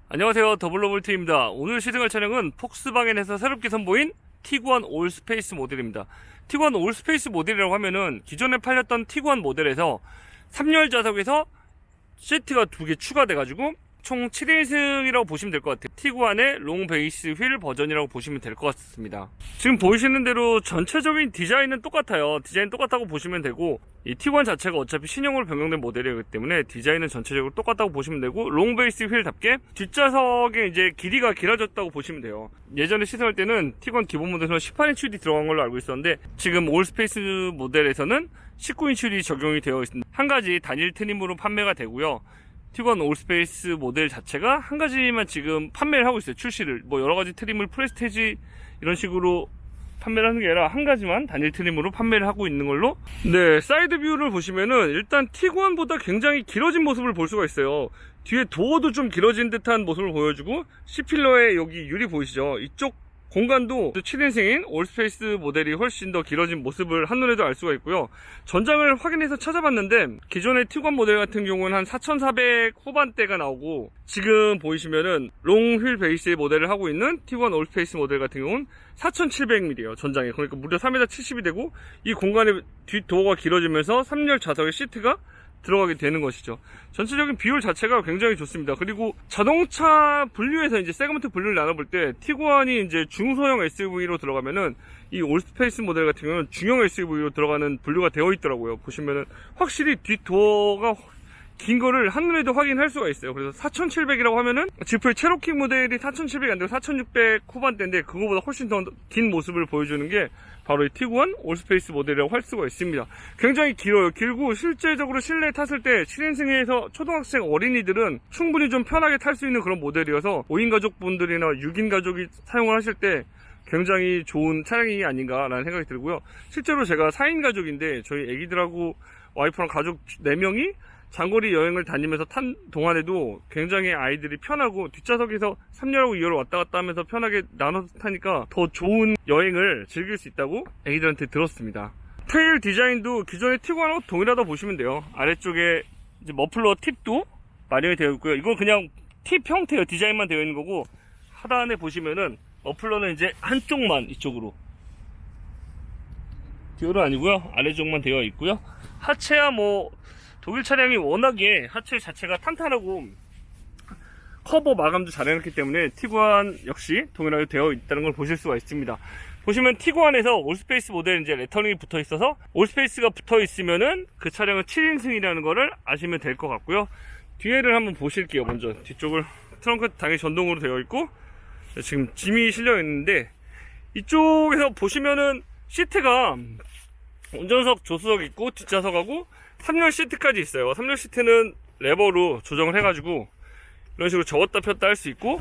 안녕하세요, 더블로볼트입니다. 오늘 시승할 차량은 폭스바겐에서 새롭게 선보인 티구안 올스페이스 모델입니다. 티구안 올스페이스 모델이라고 하면은 기존에 팔렸던 티구안 모델에서 3열 좌석에서 시트가 2개 추가돼가지고 총 7인승이라고 보시면 될 것 같아요. 티구안의 롱 베이스 휠 버전이라고 보시면 될 것 같습니다. 지금 보이시는 대로 전체적인 디자인은 똑같아요. 디자인 똑같다고 보시면 되고, 이 티구안 자체가 어차피 신형으로 변경된 모델이기 때문에 디자인은 전체적으로 똑같다고 보시면 되고, 롱 베이스 휠답게 뒷좌석의 이제 길이가 길어졌다고 보시면 돼요. 예전에 시승할 때는 티구안 기본 모델에서는 18인치 휠이 들어간 걸로 알고 있었는데, 지금 올스페이스 모델에서는 19인치 휠이 적용이 되어 있습니다. 한 가지 단일 트림으로 판매가 되고요. 티구안 올스페이스 모델 자체가 한 가지만 지금 판매를 하고 있어요. 출시를 뭐 여러가지 트림을 프레스티지 이런 식으로 판매를 하는 게 아니라 한 가지만 단일 트림으로 판매를 하고 있는 걸로. 네, 사이드 뷰를 보시면은 일단 티구안보다 굉장히 길어진 모습을 볼 수가 있어요. 뒤에 도어도 좀 길어진 듯한 모습을 보여주고, C필러에 여기 유리 보이시죠? 이쪽 공간도 7인승인 올스페이스 모델이 훨씬 더 길어진 모습을 한눈에도 알 수가 있고요. 전장을 확인해서 찾아봤는데 기존의 티구안 모델 같은 경우는 한 4,400 후반대가 나오고, 지금 보이시면은 롱 휠 베이스 모델을 하고 있는 티구안 올스페이스 모델 같은 경우는 4,700mm예요. 전장에. 그러니까 무려 3m70이 되고, 이 공간의 뒷도어가 길어지면서 3열 좌석의 시트가 들어가게 되는 것이죠. 전체적인 비율 자체가 굉장히 좋습니다. 그리고 자동차 분류에서 이제 세그먼트 분류를 나눠볼 때 티구안이 이제 중소형 SUV로 들어가면은 이 올스페이스 모델 같은 경우는 중형 SUV로 들어가는 분류가 되어 있더라고요. 보시면은 확실히 뒷도어가 긴 거를 한눈에도 확인할 수가 있어요. 그래서 4,700이라고 하면은 지프의 체로키 모델이 4,700이 안 되고 4,600 후반대인데, 그거보다 훨씬 더 긴 모습을 보여주는 게 바로 이 티구안 올스페이스 모델이라고 할 수가 있습니다. 굉장히 길어요. 길고 실제적으로 실내에 탔을 때 7인승에서 초등학생 어린이들은 충분히 좀 편하게 탈 수 있는 그런 모델이어서 5인 가족분들이나 6인 가족이 사용을 하실 때 굉장히 좋은 차량이 아닌가라는 생각이 들고요. 실제로 제가 4인 가족인데 저희 애기들하고 와이프랑 가족 4명이 장거리 여행을 다니면서 탄 동안에도 굉장히 아이들이 편하고, 뒷좌석에서 3열하고 2열을 왔다 갔다 하면서 편하게 나눠서 타니까 더 좋은 여행을 즐길 수 있다고 애기들한테 들었습니다. 테일 디자인도 기존의 티구안하고 동일하다고 보시면 돼요. 아래쪽에 이제 머플러 팁도 마련이 되어 있고요. 이건 그냥 팁 형태예요. 디자인만 되어 있는 거고, 하단에 보시면은 머플러는 이제 한쪽만 이쪽으로, 뒤로는 아니고요. 아래쪽만 되어 있고요. 하체야 뭐 독일 차량이 워낙에 하체 자체가 탄탄하고 커버 마감도 잘 해놨기 때문에 티구안 역시 동일하게 되어 있다는 걸 보실 수가 있습니다. 보시면 티구안에서 올스페이스 모델 이제 레터링이 붙어 있어서, 올스페이스가 붙어 있으면은 그 차량은 7인승이라는 거를 아시면 될 것 같고요. 뒤에를 한번 보실게요. 먼저 뒤쪽을, 트렁크 당연히 전동으로 되어 있고, 지금 짐이 실려 있는데, 이쪽에서 보시면은 시트가 운전석, 조수석 있고 뒷좌석하고 3열 시트까지 있어요. 3열 시트는 레버로 조정을 해가지고 이런 식으로 접었다 폈다 할 수 있고,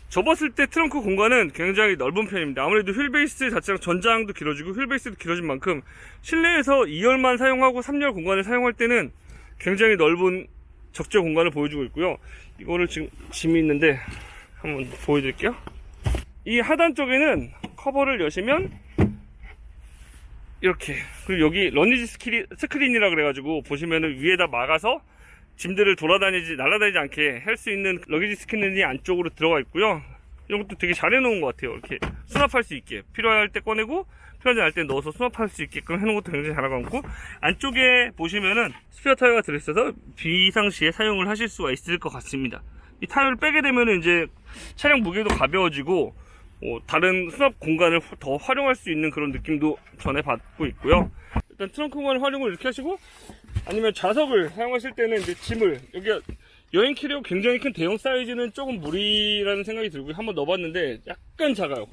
접었을 때 트렁크 공간은 굉장히 넓은 편입니다. 아무래도 휠베이스 자체랑 전장도 길어지고 휠베이스도 길어진 만큼 실내에서 2열만 사용하고 3열 공간을 사용할 때는 굉장히 넓은 적재 공간을 보여주고 있고요. 이거를 지금 짐이 있는데 한번 보여드릴게요. 이 하단 쪽에는 커버를 여시면 이렇게, 그리고 여기 러니지 스크린이라 그래가지고 보시면은 위에다 막아서 짐들을 날아다니지 않게 할 수 있는 러니지 스크린이 안쪽으로 들어가 있고요. 이런 것도 되게 잘 해놓은 것 같아요. 이렇게 수납할 수 있게, 필요할 때 꺼내고 필요하지 않을 때 넣어서 수납할 수 있게끔 해놓은 것도 굉장히 잘하고 있고, 안쪽에 보시면은 스페어 타이어가 들어있어서 비상시에 사용을 하실 수가 있을 것 같습니다. 이 타이어를 빼게 되면은 이제 차량 무게도 가벼워지고, 다른 수납 공간을 더 활용할 수 있는 그런 느낌도 전해 받고 있고요. 일단 트렁크 공간을 활용을 이렇게 하시고, 아니면 좌석을 사용하실 때는 이제 짐을, 여기가 여행 캐리어 굉장히 큰 대형 사이즈는 조금 무리라는 생각이 들고요. 한번 넣어봤는데 약간 작아요.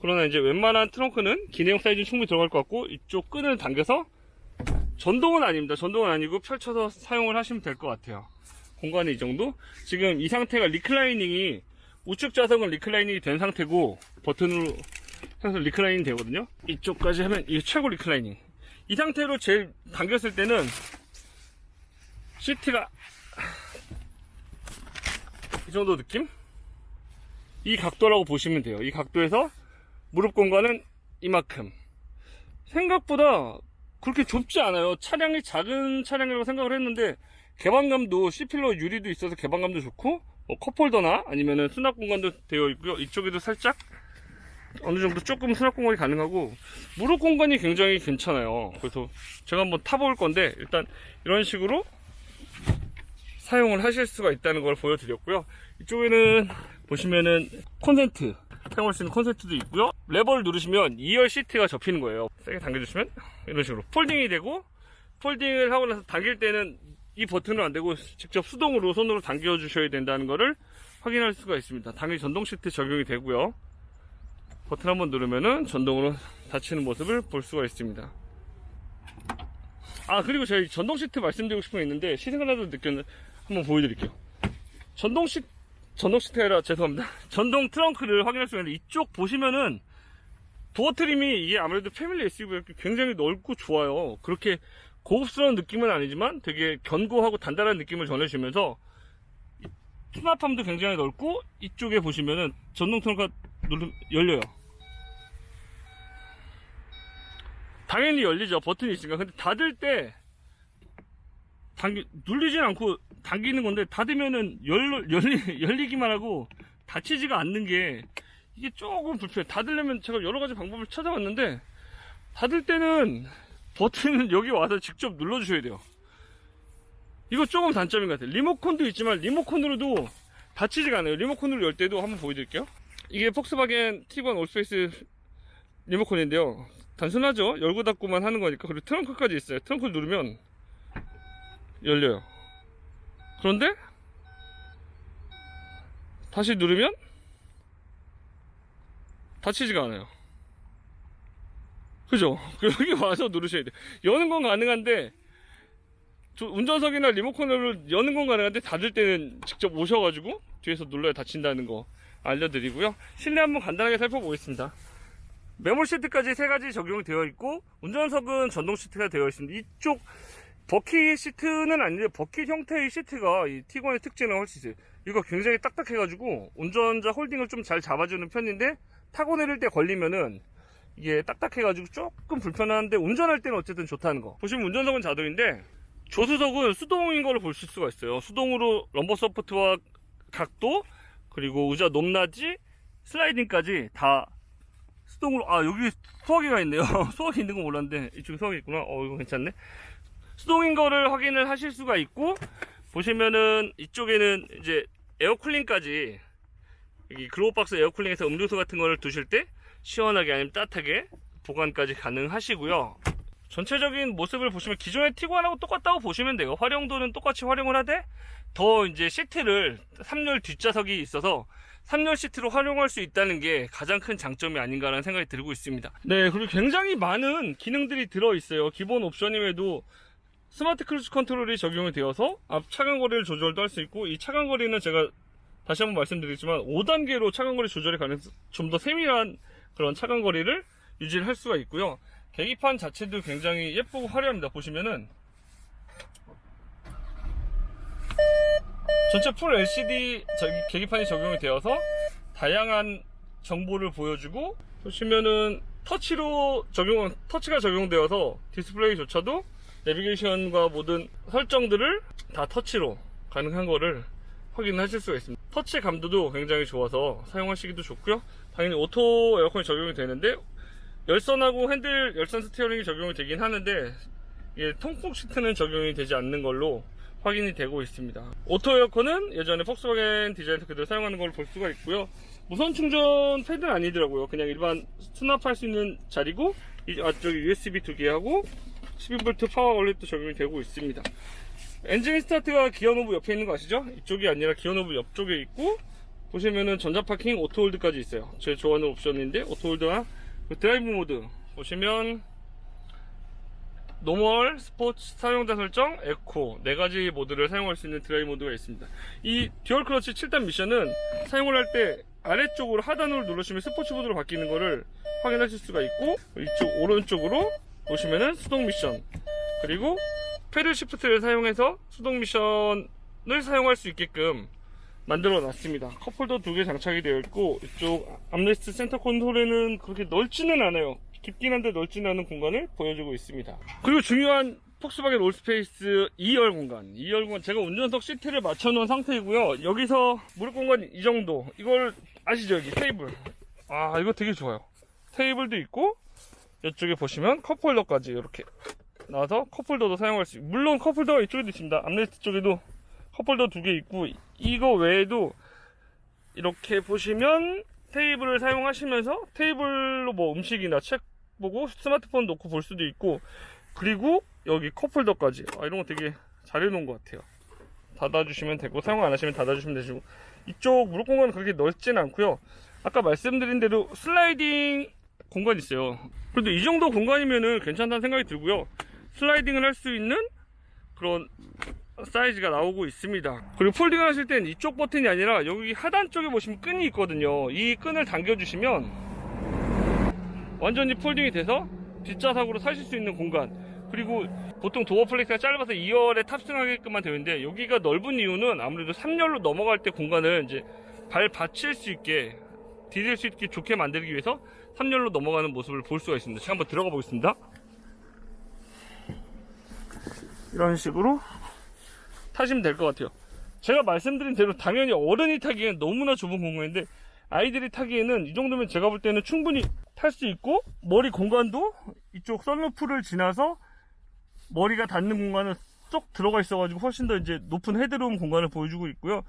그러나 이제 웬만한 트렁크는 기내용 사이즈는 충분히 들어갈 것 같고, 이쪽 끈을 당겨서, 전동은 아닙니다. 전동은 아니고 펼쳐서 사용을 하시면 될 것 같아요. 공간이 이 정도. 지금 이 상태가 리클라이닝이, 우측 좌석은 리클라이닝이 된 상태고 버튼으로 해서 리클라이닝 되거든요. 이쪽까지 하면 이게 최고 리클라이닝. 이 상태로 제일 당겼을 때는 시트가 이 정도 느낌? 이 각도라고 보시면 돼요. 이 각도에서 무릎 공간은 이만큼. 생각보다 그렇게 좁지 않아요. 차량이 작은 차량이라고 생각을 했는데, 개방감도 C필러 유리도 있어서 개방감도 좋고, 컵홀더나 아니면은 수납 공간도 되어 있고요. 이쪽에도 살짝 어느 정도 조금 수납 공간이 가능하고 무릎 공간이 굉장히 괜찮아요. 그래서 제가 한번 타볼 건데 일단 이런 식으로 사용을 하실 수가 있다는 걸 보여드렸고요. 이쪽에는 보시면은 콘센트 사용할 수 있는 콘센트도 있고요. 레버를 누르시면 2열 시트가 접히는 거예요. 세게 당겨주시면 이런 식으로 폴딩이 되고, 폴딩을 하고 나서 당길 때는 이 버튼은 안 되고 직접 수동으로 손으로 당겨 주셔야 된다는 거를 확인할 수가 있습니다. 당연히 전동 시트 적용이 되고요. 버튼 한번 누르면은 전동으로 닫히는 모습을 볼 수가 있습니다. 그리고 저희 전동 시트 말씀드리고 싶은 게 있는데, 시승을 하다 느꼈는데 한번 보여드릴게요. 전동 시트가 아니라 죄송합니다. 전동 트렁크를 확인할 수가 있는데, 이쪽 보시면은 도어 트림이 이게 아무래도 패밀리 SUV가 굉장히 넓고 좋아요. 그렇게 고급스러운 느낌은 아니지만 되게 견고하고 단단한 느낌을 전해주면서 수납함도 굉장히 넓고, 이쪽에 보시면은 전동 트렁크가 열려요. 당연히 열리죠. 버튼이 있으니까. 근데 닫을 때 눌리진 않고 당기는 건데, 닫으면은 열리기만 하고 닫히지가 않는 게 이게 조금 불편해. 닫으려면 제가 여러 가지 방법을 찾아봤는데, 닫을 때는 버튼은 여기 와서 직접 눌러주셔야 돼요. 이거 조금 단점인 것 같아요. 리모컨도 있지만 리모컨으로도 닫히지가 않아요. 리모컨으로 열 때도 한번 보여드릴게요. 이게 폭스바겐 티구안 올스페이스 리모컨인데요. 단순하죠. 열고 닫고만 하는 거니까. 그리고 트렁크까지 있어요. 트렁크를 누르면 열려요. 그런데 다시 누르면 닫히지가 않아요. 그죠? 여기 와서 누르셔야 돼요. 여는 건 가능한데, 운전석이나 리모컨으로 여는 건 가능한데 닫을 때는 직접 오셔가지고 뒤에서 눌러야 닫힌다는 거 알려드리고요. 실내 한번 간단하게 살펴보겠습니다. 매몰 시트까지 3가지 적용이 되어 있고, 운전석은 전동 시트가 되어 있습니다. 이쪽 버킷 시트는 아닌데 버킷 형태의 시트가 이 티구안의 특징이라고 할 수 있어요. 이거 굉장히 딱딱해가지고 운전자 홀딩을 좀 잘 잡아주는 편인데, 타고 내릴 때 걸리면은 이게 딱딱해가지고 조금 불편한데 운전할 때는 어쨌든 좋다는 거. 보시면 운전석은 자동인데 조수석은 수동인 거를 보실 수가 있어요. 수동으로 럼버 서포트와 각도, 그리고 의자 높낮이, 슬라이딩까지 다 수동으로. 여기 수화기가 있네요. 수화기 있는 거 몰랐는데 이쪽에 수화기 있구나. 이거 괜찮네. 수동인 거를 확인을 하실 수가 있고, 보시면은 이쪽에는 이제 에어쿨링까지, 여기 글로우박스 에어쿨링에서 음료수 같은 거를 두실 때 시원하게 아니면 따뜻하게 보관까지 가능하시고요. 전체적인 모습을 보시면 기존의 티구안하고 똑같다고 보시면 돼요. 활용도는 똑같이 활용을 하되, 더 이제 시트를 3열 뒷좌석이 있어서 3열 시트로 활용할 수 있다는 게 가장 큰 장점이 아닌가라는 생각이 들고 있습니다. 네, 그리고 굉장히 많은 기능들이 들어있어요. 기본 옵션임에도 스마트 크루즈 컨트롤이 적용이 되어서 앞 차간거리를 조절도 할 수 있고, 이 차간거리는 제가 다시 한번 말씀드리지만 5단계로 차간거리 조절이 가능해서 좀 더 세밀한 그런 차간거리를 유지를 할 수가 있고요. 계기판 자체도 굉장히 예쁘고 화려합니다. 보시면은 전체 풀 LCD 계기판이 적용이 되어서 다양한 정보를 보여주고, 보시면은 터치가 적용되어서 디스플레이조차도 내비게이션과 모든 설정들을 다 터치로 가능한 거를 확인하실 수가 있습니다. 터치 감도도 굉장히 좋아서 사용하시기도 좋고요. 당연히 오토 에어컨이 적용이 되는데, 열선하고 핸들 열선 스티어링이 적용이 되긴 하는데, 이게 통풍 시트는 적용이 되지 않는 걸로 확인이 되고 있습니다. 오토 에어컨은 예전에 폭스바겐 디자인에서 그대로 사용하는 걸 볼 수가 있고요. 무선 충전 패드는 아니더라고요. 그냥 일반 수납할 수 있는 자리고, 저기 USB 2개하고 12V 파워 아울렛도 적용이 되고 있습니다. 엔진 스타트가 기어 노브 옆에 있는 거 아시죠? 이쪽이 아니라 기어 노브 옆쪽에 있고, 보시면은 전자파킹 오토홀드까지 있어요. 제일 좋아하는 옵션인데, 오토홀드와 드라이브 모드 보시면 노멀, 스포츠, 사용자 설정, 에코 4가지 모드를 사용할 수 있는 드라이브 모드가 있습니다. 이 듀얼 클러치 7단 미션은 사용을 할 때 아래쪽으로 하단으로 누르시면 스포츠 모드로 바뀌는 거를 확인하실 수가 있고, 이쪽 오른쪽으로 보시면은 수동 미션, 그리고 패들 시프트를 사용해서 수동 미션을 사용할 수 있게끔 만들어 놨습니다. 컵홀더 2개 장착이 되어 있고, 이쪽 암레스트 센터 콘솔에는 그렇게 넓지는 않아요. 깊긴 한데 넓지는 않은 공간을 보여주고 있습니다. 그리고 중요한 폭스바겐 올스페이스 2열 공간. 2열 공간 제가 운전석 시트를 맞춰놓은 상태이고요. 여기서 무릎 공간 이 정도. 이걸 아시죠? 여기 테이블. 아, 이거 되게 좋아요. 테이블도 있고 이쪽에 보시면 컵홀더까지 이렇게 나와서 컵홀더도 사용할 수 있고, 물론 컵홀더가 이쪽에도 있습니다. 암레스트 쪽에도 컵홀더 2개 있고, 이거 외에도 이렇게 보시면 테이블을 사용하시면서 테이블로 뭐 음식이나 책 보고 스마트폰 놓고 볼 수도 있고, 그리고 여기 컵홀더까지. 이런 거 되게 잘 해놓은 것 같아요. 닫아주시면 되고, 사용 안 하시면 닫아주시면 되시고, 이쪽 무릎 공간은 그렇게 넓진 않고요. 아까 말씀드린 대로 슬라이딩 공간이 있어요. 그래도 이 정도 공간이면은 괜찮다는 생각이 들고요. 슬라이딩을 할 수 있는 그런 사이즈가 나오고 있습니다. 그리고 폴딩을 하실 땐 이쪽 버튼이 아니라 여기 하단 쪽에 보시면 끈이 있거든요. 이 끈을 당겨주시면 완전히 폴딩이 돼서 뒷좌석으로 사실 수 있는 공간. 그리고 보통 도어 플렉스가 짧아서 2열에 탑승하게끔만 되어 있는데, 여기가 넓은 이유는 아무래도 3열로 넘어갈 때 공간을 이제 발 받칠 수 있게, 디딜 수 있게 좋게 만들기 위해서 3열로 넘어가는 모습을 볼 수가 있습니다. 제가 한번 들어가 보겠습니다. 이런 식으로 타시면 될 것 같아요. 제가 말씀드린 대로 당연히 어른이 타기에는 너무나 좁은 공간인데, 아이들이 타기에는 이 정도면 제가 볼 때는 충분히 탈 수 있고, 머리 공간도 이쪽 선루프를 지나서 머리가 닿는 공간은 쏙 들어가 있어가지고 훨씬 더 이제 높은 헤드룸 공간을 보여주고 있고요.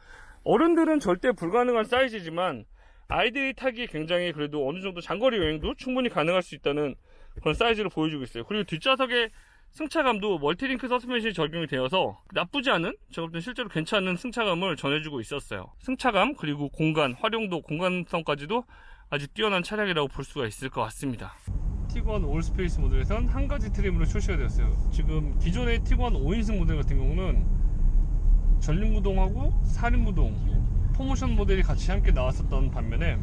어른들은 절대 불가능한 사이즈지만 아이들이 타기에 굉장히 그래도 어느 정도 장거리 여행도 충분히 가능할 수 있다는 그런 사이즈를 보여주고 있어요. 그리고 뒷좌석에 승차감도 멀티링크 서스펜션이 적용이 되어서 나쁘지 않은, 제가 볼 땐 실제로 괜찮은 승차감을 전해주고 있었어요. 승차감, 그리고 공간, 활용도, 공간성까지도 아주 뛰어난 차량이라고 볼 수가 있을 것 같습니다. 티구안 올스페이스 모델에선 한 가지 트림으로 출시가 되었어요. 지금 기존의 티구안 5인승 모델 같은 경우는 전륜구동하고 사륜구동, 포모션 모델이 같이 함께 나왔었던 반면에,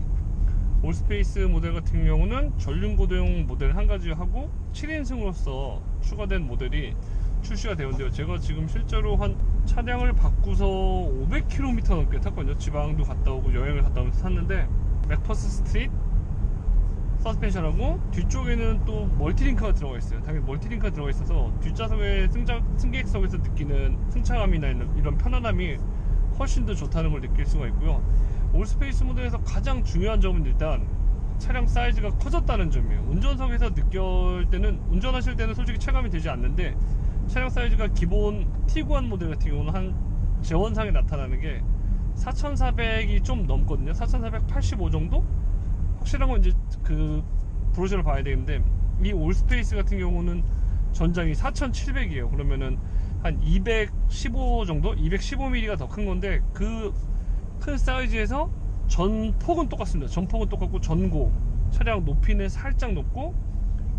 올스페이스 모델 같은 경우는 전륜구동 모델 한 가지 하고 7인승으로서 추가된 모델이 출시가 되었는데요. 제가 지금 실제로 한 차량을 바꾸서 500km 넘게 탔거든요. 지방도 갔다 오고 여행을 갔다 오면서 탔는데, 맥퍼스 스트릿 서스펜션하고 뒤쪽에는 또 멀티링크가 들어가 있어요. 당연히 멀티링크가 들어가 있어서 뒷좌석의 승객석에서 느끼는 승차감이나 이런 편안함이 훨씬 더 좋다는 걸 느낄 수가 있고요. 올스페이스 모델에서 가장 중요한 점은 일단 차량 사이즈가 커졌다는 점이에요. 운전석에서 운전하실 때는 솔직히 체감이 되지 않는데, 차량 사이즈가 기본 티구안 모델 같은 경우는 한 재원상에 나타나는 게 4400이 좀 넘거든요. 4485 정도? 확실한 건 이제 그 브로셔를 봐야 되는데, 이 올스페이스 같은 경우는 전장이 4700이에요. 그러면은 한 215 정도? 215mm가 더 큰 건데, 그 큰 사이즈에서 전폭은 똑같습니다. 전폭은 똑같고, 전고, 차량 높이는 살짝 높고,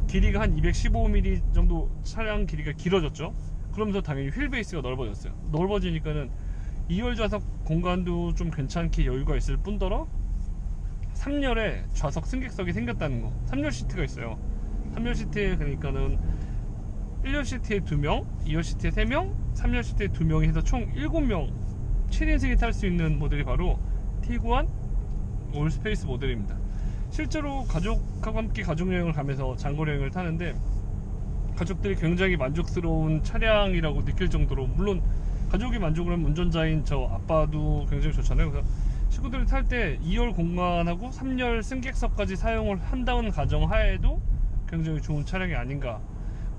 길이가 한 215mm 정도 차량 길이가 길어졌죠. 그러면서 당연히 휠 베이스가 넓어졌어요. 넓어지니까는 2열 좌석 공간도 좀 괜찮게 여유가 있을 뿐더러 3열에 좌석 승객석이 생겼다는 거. 3열 시트가 있어요. 3열 시트에 그러니까는 1열 시트에 2명, 2열 시트에 3명, 3열 시트에 2명이 해서 총 7명 7인승이 탈 수 있는 모델이 바로 티구안 올스페이스 모델입니다. 실제로 가족하고 함께 가족여행을 가면서 장거리여행을 타는데, 가족들이 굉장히 만족스러운 차량이라고 느낄 정도로, 물론 가족이 만족을 하면 운전자인 저 아빠도 굉장히 좋잖아요. 그래서 친구들이 탈 때 2열 공간하고 3열 승객석까지 사용을 한다는 가정하에도 굉장히 좋은 차량이 아닌가.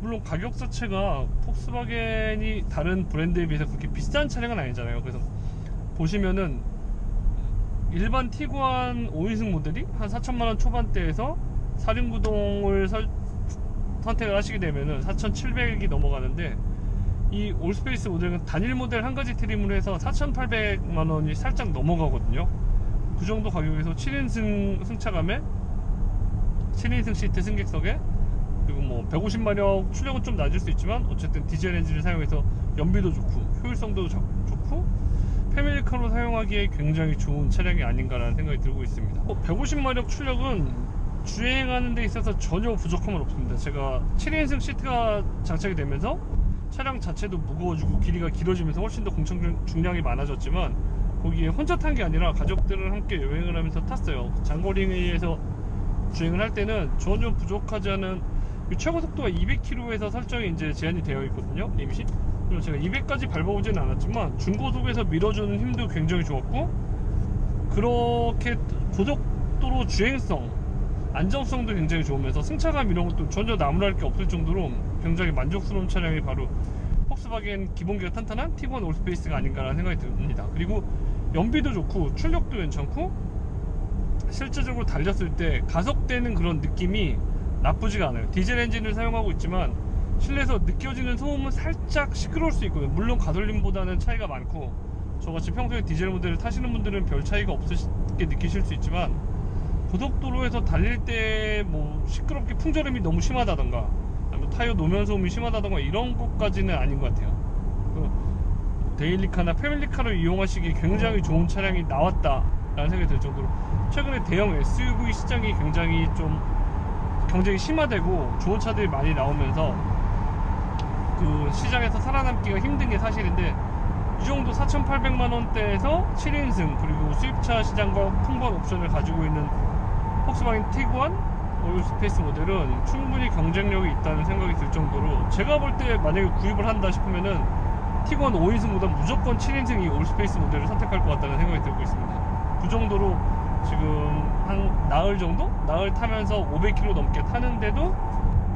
물론 가격 자체가 폭스바겐이 다른 브랜드에 비해서 그렇게 비싼 차량은 아니잖아요. 그래서 보시면은 일반 티구안 5인승 모델이 한 4천만원 초반대에서 사륜구동을 선택을 하시게 되면은 4,700이 넘어가는데, 이 올스페이스 모델은 단일 모델 한 가지 트림으로 해서 4,800만원이 살짝 넘어가거든요. 그 정도 가격에서 7인승 승차감에 7인승 시트 승객석에, 그리고 뭐 150마력 출력은 좀 낮을 수 있지만 어쨌든 디젤 엔진을 사용해서 연비도 좋고 효율성도 좋고 패밀리카로 사용하기에 굉장히 좋은 차량이 아닌가라는 생각이 들고 있습니다. 150마력 출력은 주행하는 데 있어서 전혀 부족함은 없습니다. 제가 7인승 시트가 장착이 되면서 차량 자체도 무거워지고 길이가 길어지면서 훨씬 더 공청 중량이 많아졌지만, 거기에 혼자 탄 게 아니라 가족들을 함께 여행을 하면서 탔어요. 장거리에서 주행을 할 때는 전혀 부족하지 않은 이 최고 속도가 200km에서 설정이 이제 제한이 되어 있거든요, 리밋이. 그래서 제가 200까지 밟아보지는 않았지만 중고속에서 밀어주는 힘도 굉장히 좋았고, 그렇게 고속도로 주행성, 안정성도 굉장히 좋으면서 승차감 이런 것도 전혀 나무랄 게 없을 정도로 굉장히 만족스러운 차량이 바로 폭스바겐 기본기가 탄탄한 티구안 올스페이스가 아닌가라는 생각이 듭니다. 그리고 연비도 좋고 출력도 괜찮고 실제적으로 달렸을 때 가속되는 그런 느낌이 나쁘지가 않아요. 디젤 엔진을 사용하고 있지만 실내에서 느껴지는 소음은 살짝 시끄러울 수 있거든요. 물론 가솔린보다는 차이가 많고 저같이 평소에 디젤 모델을 타시는 분들은 별 차이가 없으시게 느끼실 수 있지만, 고속도로에서 달릴 때 뭐 시끄럽게 풍절음이 너무 심하다던가 아니면 타이어 노면 소음이 심하다던가 이런 것까지는 아닌 것 같아요. 데일리카나 패밀리카로 이용하시기 굉장히 좋은 차량이 나왔다라는 생각이 들 정도로 최근에 대형 SUV 시장이 굉장히 좀 경쟁이 심화되고 좋은 차들이 많이 나오면서 그 시장에서 살아남기가 힘든 게 사실인데, 이 정도 4,800만원대에서 7인승 그리고 수입차 시장과 풍부한 옵션을 가지고 있는 폭스바겐 티구안 올스페이스 모델은 충분히 경쟁력이 있다는 생각이 들 정도로, 제가 볼 때 만약에 구입을 한다 싶으면은 티구안 5인승보다 무조건 7인승 이 올스페이스 모델을 선택할 것 같다는 생각이 들고 있습니다. 그 정도로 지금 한 나흘 정도? 나흘 타면서 500km 넘게 타는데도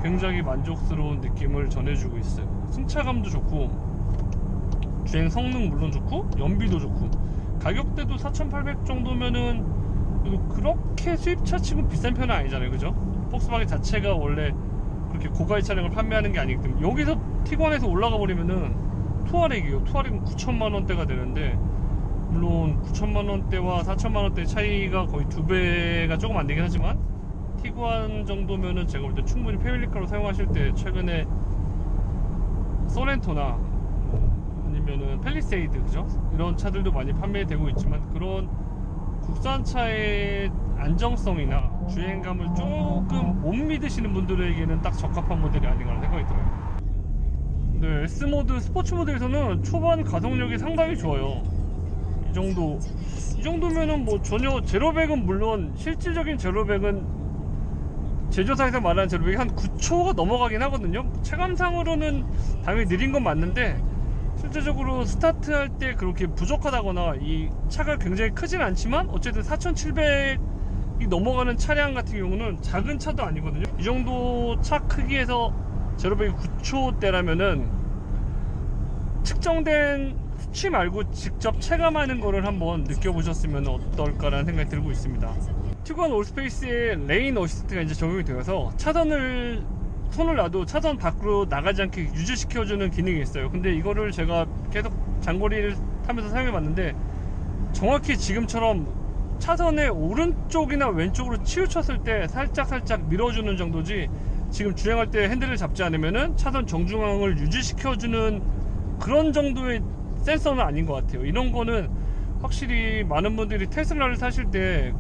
굉장히 만족스러운 느낌을 전해주고 있어요. 승차감도 좋고 주행 성능 물론 좋고 연비도 좋고, 가격대도 4,800 정도면은 그렇게 수입차 치고 비싼 편은 아니잖아요, 그죠? 폭스바겐 자체가 원래 그렇게 고가의 차량을 판매하는 게 아니기 때문에. 여기서 티구안에서 올라가 버리면은 투아렉이요. 투아렉은 9천만원대가 되는데, 물론 9천만원대와 4천만원대 차이가 거의 2배가 조금 안 되긴 하지만, 티구안 정도면은 제가 볼 때 충분히 패밀리카로 사용하실 때, 최근에 소렌토나 아니면은 팰리세이드, 그죠? 이런 차들도 많이 판매되고 있지만, 그런 국산차의 안정성이나 주행감을 조금 못 믿으시는 분들에게는 딱 적합한 모델이 아닌가 생각이 들어요. 네, S모드 스포츠 모드에서는 초반 가속력이 상당히 좋아요. 이 정도면은 뭐 전혀 제로백은 물론 실질적인 제로백은 제조사에서 말하는 제로백이 한 9초가 넘어가긴 하거든요. 체감상으로는 당연히 느린 건 맞는데, 실제적으로 스타트할 때 그렇게 부족하다거나 이 차가 굉장히 크진 않지만 어쨌든 4,700이 넘어가는 차량 같은 경우는 작은 차도 아니거든요. 이 정도 차 크기에서 제로백이 9초대라면은 측정된 수치 말고 직접 체감하는 거를 한번 느껴보셨으면 어떨까라는 생각이 들고 있습니다. 티구안 올스페이스에 레인 어시스트가 이제 적용이 되어서 손을 놔도 차선 밖으로 나가지 않게 유지시켜주는 기능이 있어요. 근데 이거를 제가 계속 장거리를 타면서 사용해 봤는데, 정확히 지금처럼 차선의 오른쪽이나 왼쪽으로 치우쳤을 때 살짝 밀어주는 정도지, 지금 주행할 때 핸들을 잡지 않으면은 차선 정중앙을 유지시켜주는 그런 정도의 센서는 아닌 것 같아요. 이런 거는 확실히 많은 분들이 테슬라를 사실 때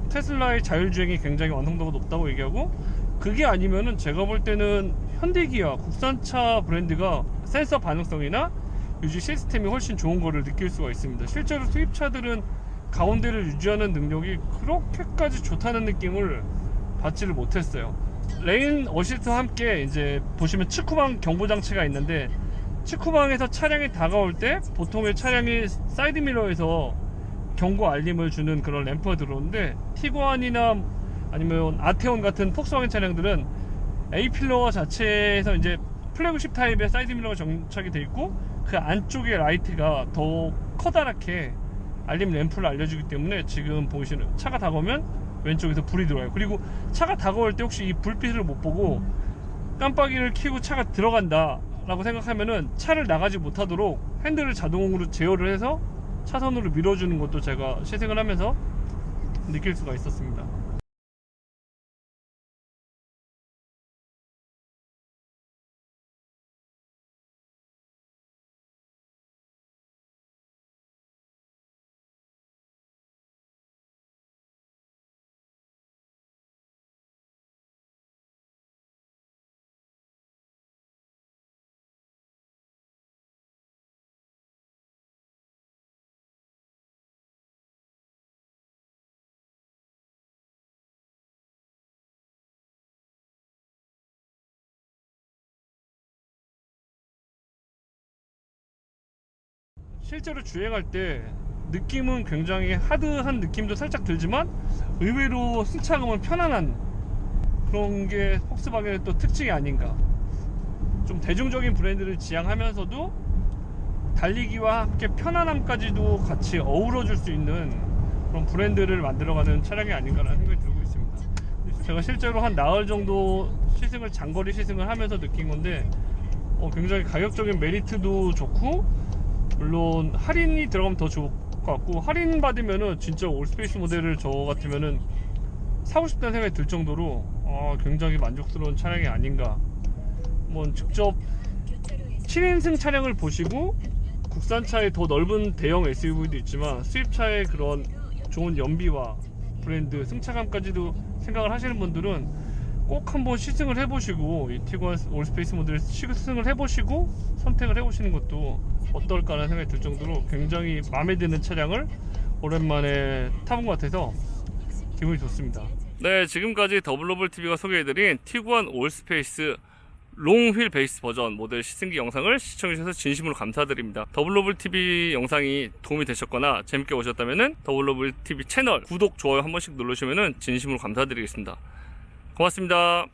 테슬라의 자율주행이 굉장히 완성도가 높다고 얘기하고, 그게 아니면은 제가 볼 때는 현대기아 국산차 브랜드가 센서 반응성이나 유지 시스템이 훨씬 좋은 거를 느낄 수가 있습니다. 실제로 수입차들은 가운데를 유지하는 능력이 그렇게까지 좋다는 느낌을 받지를 못했어요. 레인 어시스트와 함께 이제 보시면 측후방 경보 장치가 있는데, 측후방에서 차량이 다가올 때 보통의 차량이 사이드미러에서 경고 알림을 주는 그런 램프가 들어오는데, 티구안이나 아니면 아테온 같은 폭스바겐 차량들은 A필러 자체에서 이제 플래그십 타입의 사이드미러가 정착이 되어 있고, 그 안쪽에 라이트가 더 커다랗게 알림 램프를 알려주기 때문에 지금 보시는 차가 다가오면 왼쪽에서 불이 들어와요. 그리고 차가 다가올 때 혹시 이 불빛을 못 보고 깜빡이를 켜고 차가 들어간다 라고 생각하면은 차를 나가지 못하도록 핸들을 자동으로 제어를 해서 차선으로 밀어주는 것도 제가 시승을 하면서 느낄 수가 있었습니다. 실제로 주행할 때 느낌은 굉장히 하드한 느낌도 살짝 들지만 의외로 승차감은 편안한 그런 게 폭스바겐의 또 특징이 아닌가. 좀 대중적인 브랜드를 지향하면서도 달리기와 함께 편안함까지도 같이 어우러줄 수 있는 그런 브랜드를 만들어가는 차량이 아닌가라는 생각이 들고 있습니다. 제가 실제로 한 나흘 정도 시승을, 장거리 시승을 하면서 느낀 건데 굉장히 가격적인 메리트도 좋고, 물론 할인이 들어가면 더 좋을 것 같고, 할인 받으면은 진짜 올스페이스 모델을 저 같으면은 사고 싶다는 생각이 들 정도로 굉장히 만족스러운 차량이 아닌가. 뭐 직접 7인승 차량을 보시고 국산차의 더 넓은 대형 SUV도 있지만 수입차의 그런 좋은 연비와 브랜드, 승차감까지도 생각을 하시는 분들은 꼭 한번 시승을 해보시고, 이 티구안 올스페이스 모델을 시승을 해보시고 선택을 해보시는 것도 어떨까라는 생각이 들 정도로 굉장히 마음에 드는 차량을 오랜만에 타본 것 같아서 기분이 좋습니다. 네, 지금까지 더블로블TV가 소개해드린 티구안 올스페이스 롱휠 베이스 버전 모델 시승기 영상을 시청해주셔서 진심으로 감사드립니다. 더블로블TV 영상이 도움이 되셨거나 재밌게 보셨다면 더블로블TV 채널 구독, 좋아요 한 번씩 눌러주시면 진심으로 감사드리겠습니다. 고맙습니다.